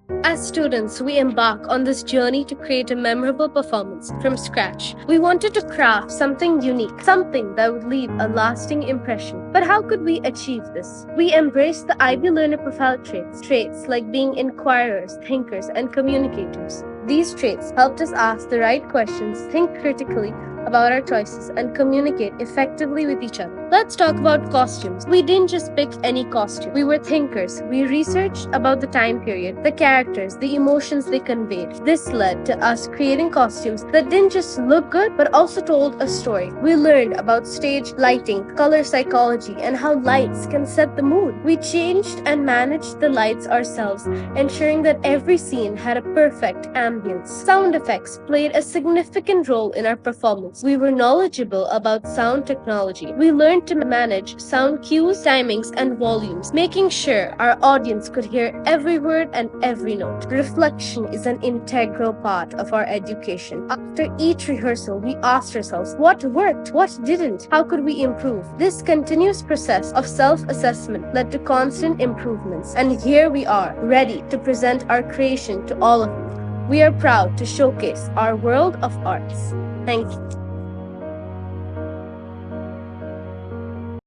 As students, we embark on this journey to create a memorable performance from scratch. We wanted to craft something unique, something that would leave a lasting impression. But how could we achieve this? We embraced the IB learner profile traits like being inquirers, thinkers, and communicators. These traits helped us ask the right questions, think critically about our choices, and communicate effectively with each other. Let's talk about costumes. We didn't just pick any costume. We were thinkers. We researched about the time period, the characters, the emotions they conveyed. This led to us creating costumes that didn't just look good, but also told a story. We learned about stage lighting, color psychology, and how lights can set the mood. We changed and managed the lights ourselves, ensuring that every scene had a perfect ambience. Sound effects played a significant role in our performance. We were knowledgeable about sound technology. We learned to manage sound cues, timings, and volumes, making sure our audience could hear every word and every note. Reflection is an integral part of our education. After each rehearsal, we asked ourselves, what worked? What didn't? How could we improve? This continuous process of self-assessment led to constant improvements. And here we are, ready to present our creation to all of you. We are proud to showcase our world of arts. Thank you.